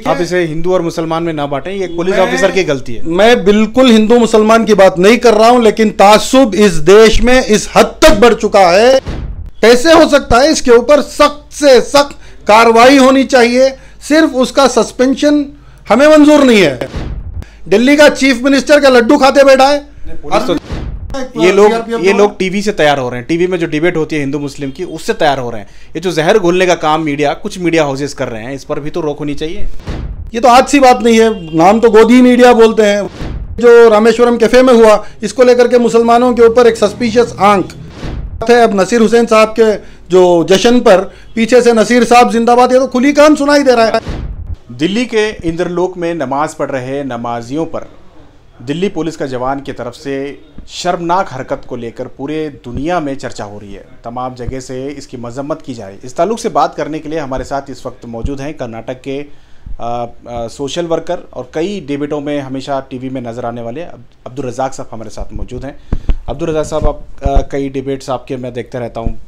आप इसे हिंदू और मुसलमान में ना बांटें, ये पुलिस ऑफिसर की गलती है। मैं बिल्कुल हिंदू मुसलमान की बात नहीं कर रहा हूं, लेकिन तासुब इस देश में इस हद तक बढ़ चुका है। कैसे हो सकता है? इसके ऊपर सख्त से सख्त कार्रवाई होनी चाहिए। सिर्फ उसका सस्पेंशन हमें मंजूर नहीं है। दिल्ली का चीफ मिनिस्टर का लड्डू खाते बैठा है। ये लोग टीवी से तैयार हो रहे हैं। टीवी में जो डिबेट होती है हिंदू मुस्लिम की, उससे तैयार हो रहे हैं। ये जो जहर घोलने का काम कुछ मीडिया हाउसेस कर रहे हैं, इस पर भी तो रोक होनी चाहिए। ये तो आज सी बात नहीं है, नाम तो गोदी मीडिया बोलते हैं। जो रामेश्वरम कैफे में हुआ, इसको लेकर के मुसलमानों के ऊपर एक सस्पिशियस आंख है। अब नसीर हुसैन साहब के जो जश्न पर पीछे से नसीर साहब जिंदाबाद, ये तो खुली कान सुनाई दे रहा है। दिल्ली के इंद्रलोक में नमाज पढ़ रहे नमाजियों पर दिल्ली पुलिस का जवान की तरफ से शर्मनाक हरकत को लेकर पूरे दुनिया में चर्चा हो रही है। तमाम जगह से इसकी मजम्मत की जा रही है। इस ताल्लुक से बात करने के लिए हमारे साथ इस वक्त मौजूद हैं कर्नाटक के सोशल वर्कर और कई डिबेटों में हमेशा टीवी में नज़र आने वाले अब्दुल रज़ाक साहब हमारे साथ मौजूद हैं। अब्दुल रज़ाक साहब, आप कई डिबेट्स आपके मैं देखते रहता हूँ,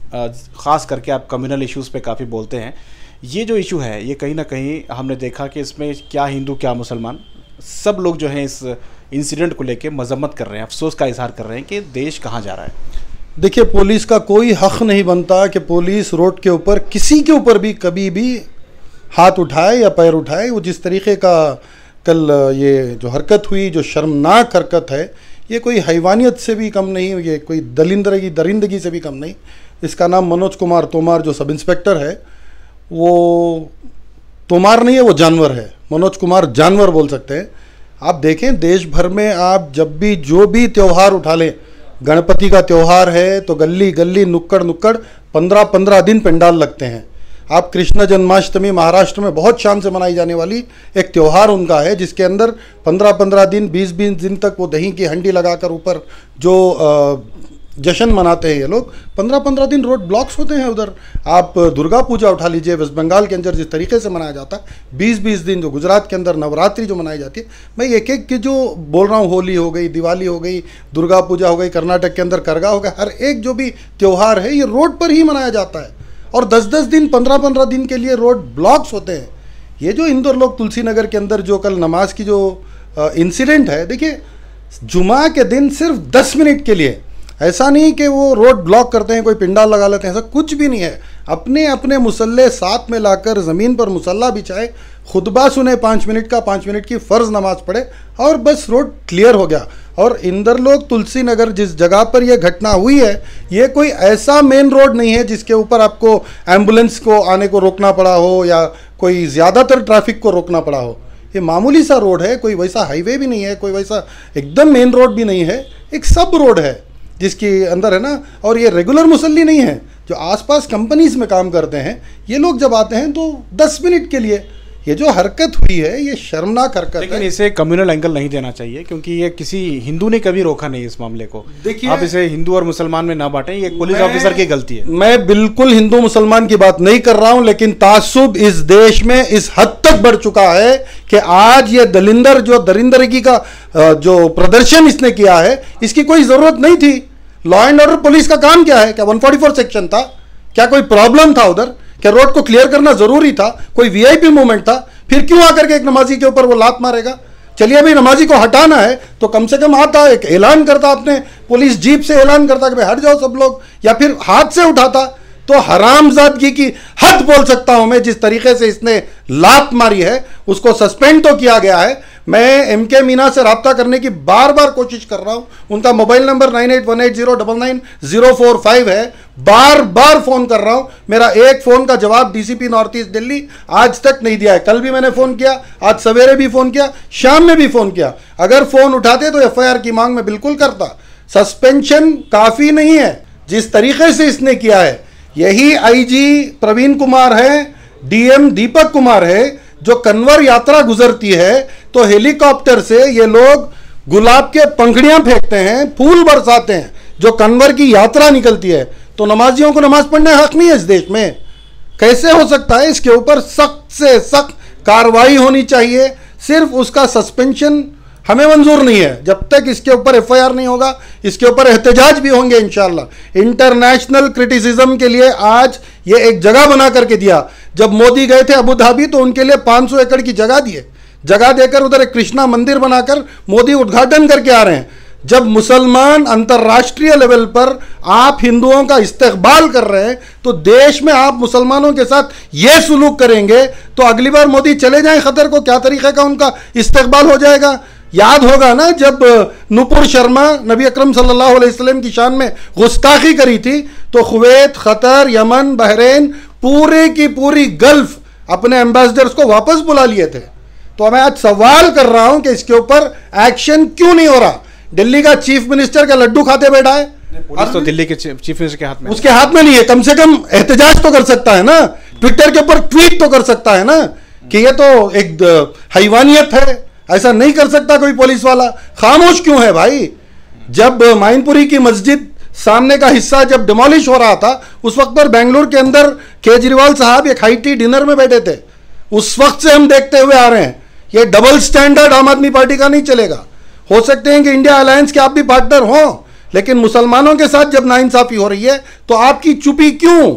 ख़ास करके आप कम्युनल इश्यूज़ पे काफ़ी बोलते हैं। ये जो इशू है, ये कहीं ना कहीं हमने देखा कि इसमें क्या हिंदू क्या मुसलमान, सब लोग जो हैं इस इंसिडेंट को लेके मजम्मत कर रहे हैं, अफसोस का इजहार कर रहे हैं कि देश कहाँ जा रहा है। देखिए, पुलिस का कोई हक नहीं बनता कि पुलिस रोड के ऊपर किसी के ऊपर भी कभी भी हाथ उठाए या पैर उठाए। वो जिस तरीके का कल ये जो हरकत हुई, जो शर्मनाक हरकत है, ये कोई हैवानियत से भी कम नहीं, ये कोई दरिंदगी से भी कम नहीं। इसका नाम मनोज कुमार तोमार, जो सब इंस्पेक्टर है, वो तोमार नहीं है, वो जानवर है। मनोज कुमार जानवर बोल सकते हैं। आप देखें, देश भर में आप जब भी जो भी त्यौहार उठा लें, गणपति का त्यौहार है तो गली गली नुक्कड़ नुक्कड़ 15-15 दिन पंडाल लगते हैं। आप कृष्ण जन्माष्टमी महाराष्ट्र में बहुत शान से मनाई जाने वाली एक त्यौहार उनका है, जिसके अंदर 15-15 दिन 20-20 दिन तक वो दही की हंडी लगाकर ऊपर जो जश्न मनाते हैं ये लोग। 15-15 दिन रोड ब्लॉक्स होते हैं उधर। आप दुर्गा पूजा उठा लीजिए, वेस्ट बंगाल के अंदर जिस तरीके से मनाया जाता है, 20-20 दिन जो गुजरात के अंदर नवरात्रि जो मनाई जाती है। मैं एक एक की जो बोल रहा हूँ, होली हो गई, दिवाली हो गई, दुर्गा पूजा हो गई, कर्नाटक के अंदर करगा हो गया, हर एक जो भी त्यौहार है ये रोड पर ही मनाया जाता है। और 10-10 दिन 15-15 दिन के लिए रोड ब्लॉक्स होते हैं। ये जो इंदौर लोग तुलसी नगर के अंदर जो कल नमाज की जो इंसिडेंट है, देखिए, जुमा के दिन सिर्फ 10 मिनट के लिए, ऐसा नहीं कि वो रोड ब्लॉक करते हैं, कोई पिंडाल लगा लेते हैं, ऐसा कुछ भी नहीं है। अपने अपने मुसल्ले साथ में लाकर ज़मीन पर मुसल्ला बिछाए, खुतबा सुने 5 मिनट का, 5 मिनट की फ़र्ज़ नमाज पढ़े और बस रोड क्लियर हो गया। और इंदरलोक तुलसी नगर जिस जगह पर यह घटना हुई है, ये कोई ऐसा मेन रोड नहीं है जिसके ऊपर आपको एम्बुलेंस को आने को रोकना पड़ा हो या कोई ज़्यादातर ट्रैफिक को रोकना पड़ा हो। ये मामूली सा रोड है, कोई वैसा हाईवे भी नहीं है, कोई वैसा एकदम मेन रोड भी नहीं है, एक सब रोड है जिसके अंदर है ना। और ये रेगुलर मुसल्ली नहीं है जो आसपास कंपनीज में काम करते हैं। ये लोग जब आते हैं तो 10 मिनट के लिए, ये जो हरकत हुई है ये शर्मनाक हरकत है। लेकिन इसे कम्युनल एंगल नहीं देना चाहिए, क्योंकि ये किसी हिंदू ने कभी रोका नहीं इस मामले को। देखिए, आप इसे हिंदू और मुसलमान में ना बांटें, ये पुलिस ऑफिसर की गलती है। मैं बिल्कुल हिंदू मुसलमान की बात नहीं कर रहा हूं, लेकिन तासुब इस देश में इस हद तक बढ़ चुका है कि आज ये दलिंदर जो दरिंदगी का जो प्रदर्शन इसने किया है, इसकी कोई जरूरत नहीं थी। लॉ एंड ऑर्डर पुलिस का काम क्या है? क्या 144 सेक्शन था? क्या कोई प्रॉब्लम था उधर? क्या रोड को क्लियर करना जरूरी था? कोई वीआईपी मूवमेंट था? फिर क्यों आकर के एक नमाजी के ऊपर वो लात मारेगा? चलिए भाई, नमाजी को हटाना है तो कम से कम आता, एक ऐलान करता, अपने पुलिस जीप से ऐलान करता कि भाई हट जाओ सब लोग, या फिर हाथ से उठाता। तो हरामजादगी की हद बोल सकता हूं मैं। जिस तरीके से इसने लात मारी है, उसको सस्पेंड तो किया गया है। मैं एमके मीना से रब्ता करने की बार बार कोशिश कर रहा हूं। उनका मोबाइल नंबर 9818099045 है। बार बार फोन कर रहा हूं। मेरा एक फोन का जवाब डीसीपी नॉर्थ ईस्ट दिल्ली आज तक नहीं दिया है। कल भी मैंने फोन किया, आज सवेरे भी फोन किया, शाम में भी फोन किया। अगर फोन उठाते तो एफआईआर की मांग मैं बिल्कुल करता। सस्पेंशन काफी नहीं है जिस तरीके से इसने किया है। यही आईजी प्रवीण कुमार है, डीएम दीपक कुमार है। जो कन्वर यात्रा गुजरती है तो हेलीकॉप्टर से ये लोग गुलाब के पंखड़ियां फेंकते हैं, फूल बरसाते हैं। जो कन्वर की यात्रा निकलती है तो नमाजियों को नमाज पढ़ने हक नहीं है इस देश में। कैसे हो सकता है? इसके ऊपर सख्त से सख्त कार्रवाई होनी चाहिए। सिर्फ उसका सस्पेंशन हमें मंजूर नहीं है। जब तक इसके ऊपर एफआईआर नहीं होगा, इसके ऊपर एहतजाज भी होंगे इंशाल्लाह। इंटरनेशनल क्रिटिसिज्म के लिए आज ये एक जगह बना करके दिया। जब मोदी गए थे अबू धाबी तो उनके लिए 500 एकड़ की जगह दिए, जगह देकर उधर एक कृष्णा मंदिर बनाकर मोदी उद्घाटन करके आ रहे हैं। जब मुसलमान अंतर्राष्ट्रीय लेवल पर आप हिंदुओं का इस्तेकबाल कर रहे हैं तो देश में आप मुसलमानों के साथ ये सुलूक करेंगे तो अगली बार मोदी चले जाएं खतर को क्या तरीके का उनका इस्तेकबाल हो जाएगा। याद होगा ना जब नुपुर शर्मा नबी अकरम सल्लल्लाहु अलैहि वसल्लम की शान में गुस्ताखी करी थी तो कुवैत, कतर, यमन, बहरीन पूरे की पूरी गल्फ अपने एम्बेसडर्स को वापस बुला लिए थे। तो मैं आज सवाल कर रहा हूं कि इसके ऊपर एक्शन क्यों नहीं हो रहा। दिल्ली का चीफ मिनिस्टर का लड्डू खाते बैठा है, पुलिस तो दिल्ली के चीफ मिनिस्टर के हाथ में, उसके हाथ में नहीं है। कम से कम एहतजाज तो कर सकता है ना, ट्विटर के ऊपर ट्वीट तो कर सकता है ना कि ये तो एक हैवानियत है। ऐसा नहीं कर सकता कोई पुलिस वाला। खामोश क्यों है भाई? जब माइनपुरी की मस्जिद सामने का हिस्सा जब डिमोलिश हो रहा था उस वक्त पर बेंगलुरु के अंदर केजरीवाल साहब एक हाई टी डिनर में बैठे थे। उस वक्त से हम देखते हुए आ रहे हैं ये डबल स्टैंडर्ड आम आदमी पार्टी का नहीं चलेगा। हो सकते हैं कि इंडिया अलायंस के आप भी पार्टनर हों, लेकिन मुसलमानों के साथ जब नाइंसाफी हो रही है तो आपकी चुप्पी क्यों?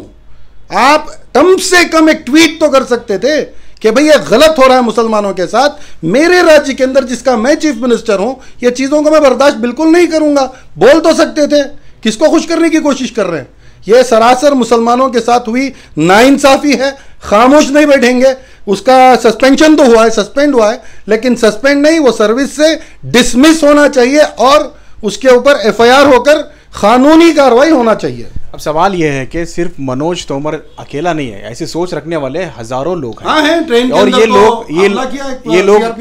आप कम से कम एक ट्वीट तो कर सकते थे कि भाई ये गलत हो रहा है मुसलमानों के साथ। मेरे राज्य के अंदर जिसका मैं चीफ मिनिस्टर हूं, ये चीजों को मैं बर्दाश्त बिल्कुल नहीं करूंगा। बोल तो सकते थे। किसको खुश करने की कोशिश कर रहे हैं? ये सरासर मुसलमानों के साथ हुई नाइंसाफी है। खामोश नहीं बैठेंगे। उसका सस्पेंशन तो हुआ है, सस्पेंड हुआ है, लेकिन सस्पेंड नहीं, वो सर्विस से डिसमिस होना चाहिए और उसके ऊपर एफआईआर होकर कानूनी कार्रवाई होना चाहिए। अब सवाल यह है कि सिर्फ मनोज तोमर अकेला नहीं है, ऐसी सोच रखने वाले हजारों लोग हैं। हाँ हैं, ट्रेन के और अंदर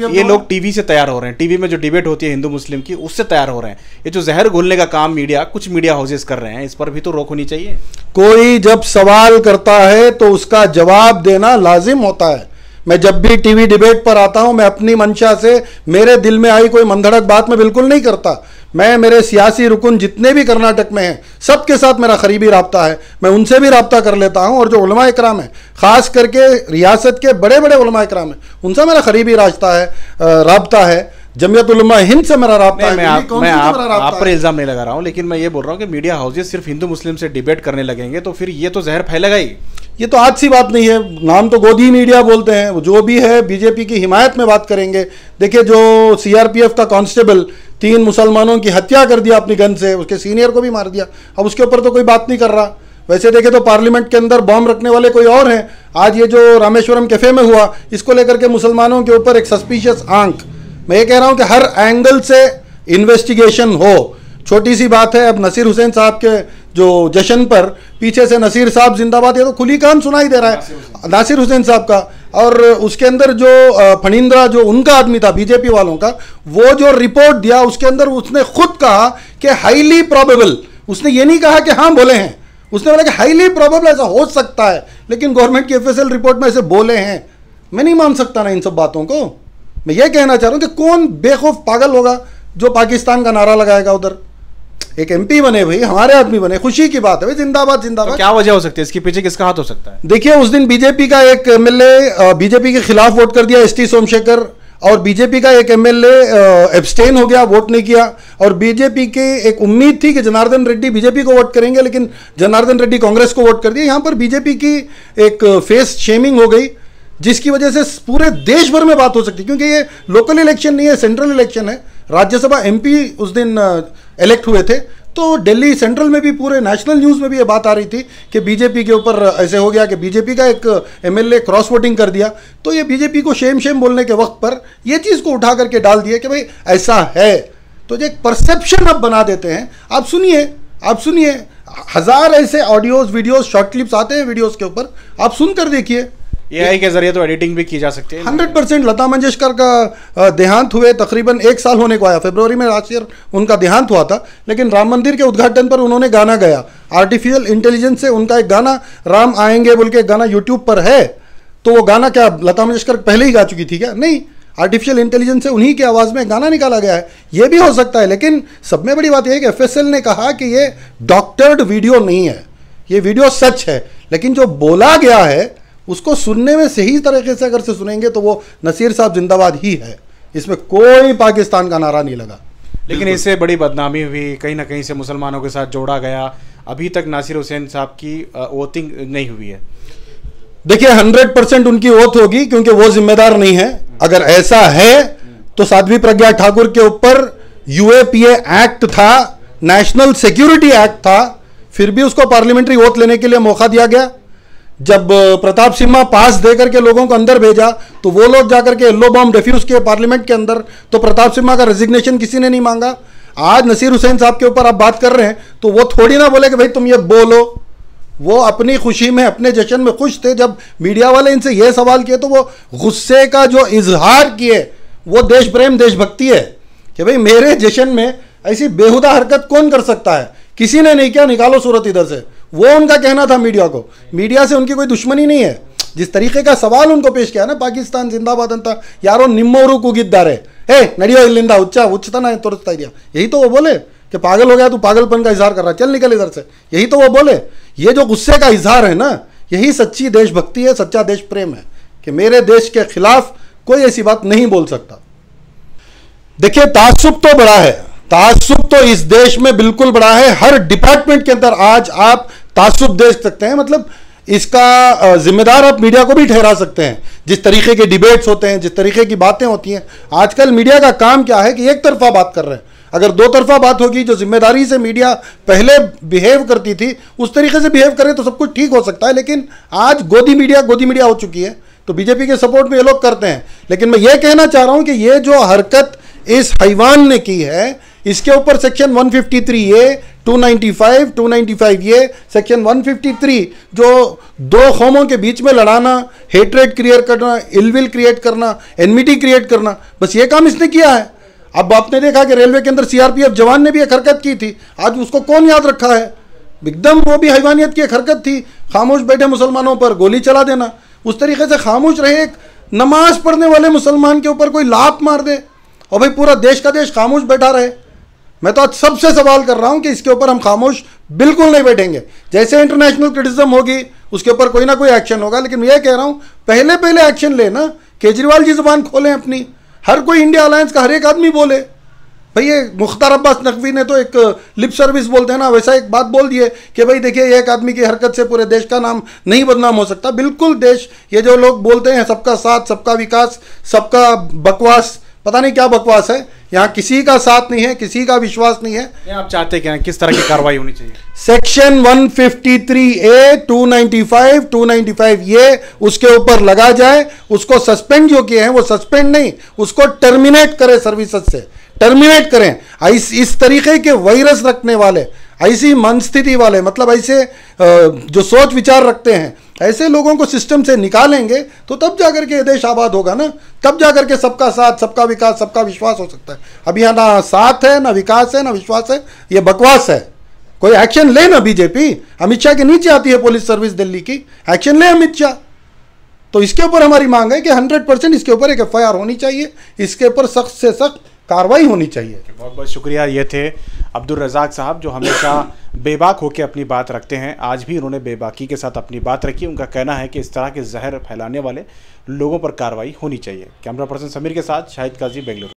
ये लोग टीवी से तैयार हो रहे हैं। टीवी में जो डिबेट होती है हिंदू मुस्लिम की, उससे तैयार हो रहे हैं। ये जो जहर घोलने का काम कुछ मीडिया हाउसेस कर रहे हैं, इस पर भी तो रोक होनी चाहिए। कोई जब सवाल करता है तो उसका जवाब देना लाजिम होता है। मैं जब भी टीवी डिबेट पर आता हूं, मैं अपनी मंशा से मेरे दिल में आई कोई मंधड़क बात मैं बिल्कुल नहीं करता। मैं मेरे सियासी रुकन जितने भी कर्नाटक में हैं सबके साथ मेरा करीबी राब्ता है। मैं उनसे भी राब्ता कर लेता हूं और जो उलमा इकराम है, ख़ास करके रियासत के बड़े बड़े उलमा इकराम है, उनसे मेरा करीबी राब्ता है। जमियत उलमा हिंद से मेरा राब्ता है। मैं आप पर इल्ज़ाम नहीं लगा रहा हूं, लेकिन मैं ये बोल रहा हूं कि मीडिया हाउसेस सिर्फ हिंदू मुस्लिम से डिबेट करने लगेंगे तो फिर ये तो जहर फैलेगा ही। ये तो आज सी बात नहीं है। नाम तो गोदी मीडिया बोलते हैं। जो भी है बीजेपी की हिमायत में बात करेंगे। देखिए जो सीआरपीएफ का कांस्टेबल 3 मुसलमानों की हत्या कर दिया अपनी गन से, उसके सीनियर को भी मार दिया, अब उसके ऊपर तो कोई बात नहीं कर रहा। वैसे देखे तो पार्लियामेंट के अंदर बॉम्ब रखने वाले कोई और हैं। आज ये जो रामेश्वरम कैफे में हुआ, इसको लेकर के मुसलमानों के ऊपर एक सस्पिशियस आंख। मैं ये कह रहा हूं कि हर एंगल से इन्वेस्टिगेशन हो। छोटी सी बात है, अब नसीर हुसैन साहब के जो जश्न पर पीछे से नसीर साहब जिंदाबाद, ये तो खुली कान सुनाई दे रहा है नासिर हुसैन साहब का। और उसके अंदर जो फणिंद्रा जो उनका आदमी था बीजेपी वालों का, वो जो रिपोर्ट दिया उसके अंदर उसने खुद कहा कि हाईली प्रोबेबल, उसने ये नहीं कहा कि हाँ बोले हैं, उसने बोला कि हाईली प्रोबेबल ऐसा हो सकता है, लेकिन गवर्नमेंट की एफएसएल रिपोर्ट में ऐसे बोले हैं। मैं नहीं मान सकता ना इन सब बातों को। मैं ये कहना चाह रहा हूं कि कौन बेखौफ पागल होगा जो पाकिस्तान का नारा लगाएगा उधर। एक एमपी बने भाई, हमारे आदमी बने, खुशी की बात है भाई, जिंदाबाद जिंदाबाद। तो क्या वजह हो सकती है इसके पीछे? किसका हाथ हो सकता है? देखिए उस दिन बीजेपी का एक एमएलए बीजेपी के खिलाफ वोट कर दिया, एसटी सोमशेखर, और बीजेपी का एक एमएलए एब्सटेन हो गया, वोट नहीं किया। और बीजेपी की एक उम्मीद थी कि जनार्दन रेड्डी बीजेपी को वोट करेंगे, लेकिन जनार्दन रेड्डी कांग्रेस को वोट कर दिया। यहां पर बीजेपी की एक फेस शेमिंग हो गई, जिसकी वजह से पूरे देश भर में बात हो सकती है, क्योंकि ये लोकल इलेक्शन नहीं है, सेंट्रल इलेक्शन है। राज्यसभा एमपी उस दिन इलेक्ट हुए थे, तो दिल्ली सेंट्रल में भी पूरे नेशनल न्यूज़ में भी ये बात आ रही थी कि बीजेपी के ऊपर ऐसे हो गया कि बीजेपी का एक एमएलए क्रॉस वोटिंग कर दिया। तो ये बीजेपी को शेम बोलने के वक्त पर ये चीज़ को उठा करके डाल दिया कि भाई ऐसा है। तो जो एक परसेप्शन अब बना देते हैं। आप सुनिए, हजार ऐसे ऑडियोज वीडियोज शॉर्ट क्लिप्स आते हैं वीडियोज के ऊपर, आप सुनकर देखिए। एआई के जरिए तो एडिटिंग भी की जा सकती है। 100%। लता मंगेशकर का देहांत हुए तकरीबन 1 साल होने को आया, फरवरी में लास्ट ईयर उनका देहांत हुआ था, लेकिन राम मंदिर के उद्घाटन पर उन्होंने गाना गाया। आर्टिफिशियल इंटेलिजेंस से उनका एक गाना राम आएंगे बोल के गाना यूट्यूब पर है। तो वो गाना क्या लता मंगेशकर पहले ही गा चुकी थी क्या? नहीं, आर्टिफिशियल इंटेलिजेंस से उन्हीं की आवाज़ में गाना निकाला गया है। ये भी हो सकता है, लेकिन सब में बड़ी बात यह है कि एफएसएल ने कहा कि ये डॉक्टर्ड वीडियो नहीं है, ये वीडियो सच है। लेकिन जो बोला गया है उसको सुनने में सही तरीके से अगर से सुनेंगे तो वो नसीर साहब जिंदाबाद ही है। इसमें कोई पाकिस्तान का नारा नहीं लगा। लेकिन इससे बड़ी बदनामी हुई, कहीं ना कहीं से मुसलमानों के साथ जोड़ा गया। अभी तक नासिर हुसैन साहब की वोटिंग नहीं हुई है। देखिए 100% उनकी ओथ होगी, क्योंकि वो जिम्मेदार नहीं है। अगर ऐसा है तो साध्वी प्रज्ञा ठाकुर के ऊपर यूएपीए एक्ट था, नेशनल सिक्योरिटी एक्ट था, फिर भी उसको पार्लियामेंट्री ओथ लेने के लिए मौका दिया गया। जब प्रताप सिम्हा पास देकर के लोगों को अंदर भेजा तो वो लोग जाकर के येलो बॉम्ब डिफ्यूज किए पार्लियामेंट के अंदर, तो प्रताप सिम्हा का रेजिग्नेशन किसी ने नहीं मांगा। आज नसीर हुसैन साहब के ऊपर आप बात कर रहे हैं तो वो थोड़ी ना बोले कि भाई तुम ये बोलो। वो अपनी खुशी में, अपने जश्न में खुश थे। जब मीडिया वाले इनसे ये सवाल किए तो वो गुस्से का जो इजहार किए वो देश प्रेम, देशभक्ति है कि भाई मेरे जश्न में ऐसी बेहुदा हरकत कौन कर सकता है। किसी ने नहीं किया, निकालो सूरत इधर से। वो उनका कहना था मीडिया को। मीडिया से उनकी कोई दुश्मनी नहीं है। जिस तरीके का सवाल उनको पेश किया ना, पाकिस्तान जिंदाबाद अंता यारो निम्मोरू कुगिद्दारे हे नडियो इल्लिंदा उच्चता ना तोरस्ता दिया, यही तो वो बोले कि पागल हो गया तू, पागलपन का इजहार कर रहा है, चल निकल इधर से, यही तो वो बोले। ये जो गुस्से का इजहार है ना, यही सच्ची देशभक्ति है, सच्चा देश प्रेम है कि मेरे देश के खिलाफ कोई ऐसी बात नहीं बोल सकता। देखिए तासुब तो बड़ा है, तासुब तो इस देश में बिल्कुल बड़ा है। हर डिपार्टमेंट के अंदर आज आप तासुब देख सकते हैं। मतलब इसका जिम्मेदार आप मीडिया को भी ठहरा सकते हैं। जिस तरीके के डिबेट्स होते हैं, जिस तरीके की बातें होती हैं, आजकल मीडिया का काम क्या है कि एक तरफा बात कर रहे हैं। अगर दो तरफा बात होगी, जो जिम्मेदारी से मीडिया पहले बिहेव करती थी उस तरीके से बिहेव करे तो सब कुछ ठीक हो सकता है। लेकिन आज गोदी मीडिया हो चुकी है, तो बीजेपी के सपोर्ट में ये लोग करते हैं। लेकिन मैं ये कहना चाह रहा हूं कि ये जो हरकत इस हैवान ने की है, इसके ऊपर सेक्शन 153A 295 सेक्शन 153 जो दो कौमों के बीच में लड़ाना, हेट्रेड क्रिएट करना, इलविल क्रिएट करना, एनमिटी क्रिएट करना, बस ये काम इसने किया है। अब आपने देखा कि रेलवे के अंदर सीआरपीएफ जवान ने भी एक हरकत की थी, आज उसको कौन याद रखा है। एकदम वो भी हैवानियत की एक हरकत थी, खामोश बैठे मुसलमानों पर गोली चला देना। उस तरीके से खामोश रहे एक नमाज पढ़ने वाले मुसलमान के ऊपर कोई लात मार दे और भाई पूरा देश का देश खामोश बैठा रहे। मैं तो आज सबसे सवाल कर रहा हूं कि इसके ऊपर हम खामोश बिल्कुल नहीं बैठेंगे। जैसे इंटरनेशनल क्रिटिसिज्म होगी उसके ऊपर कोई ना कोई एक्शन होगा, लेकिन मैं ये कह रहा हूं पहले एक्शन लेना। केजरीवाल जी जुबान खोलें अपनी, हर कोई इंडिया अलायंस का हर एक आदमी बोले। भाई ये मुख्तार अब्बास नकवी ने तो एक लिप सर्विस बोलते हैं ना, वैसा एक बात बोल दिए कि भाई देखिए एक आदमी की हरकत से पूरे देश का नाम नहीं बदनाम हो सकता। बिल्कुल देश, ये जो लोग बोलते हैं सबका साथ, सबका विकास, सबका बकवास, पता नहीं क्या बकवास है। यहाँ किसी का साथ नहीं है, किसी का विश्वास नहीं है। आप चाहते क्या, किस तरह की कार्रवाई होनी चाहिए? सेक्शन 153A 295 ये उसके ऊपर लगा जाए। उसको सस्पेंड जो किए हैं वो सस्पेंड नहीं, उसको टर्मिनेट करें, सर्विसेज से टर्मिनेट करें। इस तरीके के वायरस रखने वाले, ऐसी मनस्थिति वाले, मतलब ऐसे जो सोच विचार रखते हैं, ऐसे लोगों को सिस्टम से निकालेंगे तो तब जाकर के देश आबाद होगा ना। तब जाकर के सबका साथ, सबका विकास, सबका विश्वास हो सकता है। अब यहाँ ना साथ है, ना विकास है, ना विश्वास है, ये बकवास है। कोई एक्शन ले ना बीजेपी। अमित शाह के नीचे आती है पुलिस सर्विस दिल्ली की, एक्शन ले अमित शाह। तो इसके ऊपर हमारी मांग है कि 100% इसके ऊपर एक FIR होनी चाहिए, इसके ऊपर सख्त से सख्त कार्रवाई होनी चाहिए। बहुत बहुत शुक्रिया। ये थे अब्दुल रज़ाक साहब जो हमेशा बेबाक होकर अपनी बात रखते हैं। आज भी उन्होंने बेबाकी के साथ अपनी बात रखी। उनका कहना है कि इस तरह के जहर फैलाने वाले लोगों पर कार्रवाई होनी चाहिए। कैमरा पर्सन समीर के साथ शाहिद काजी, बेंगलुरु।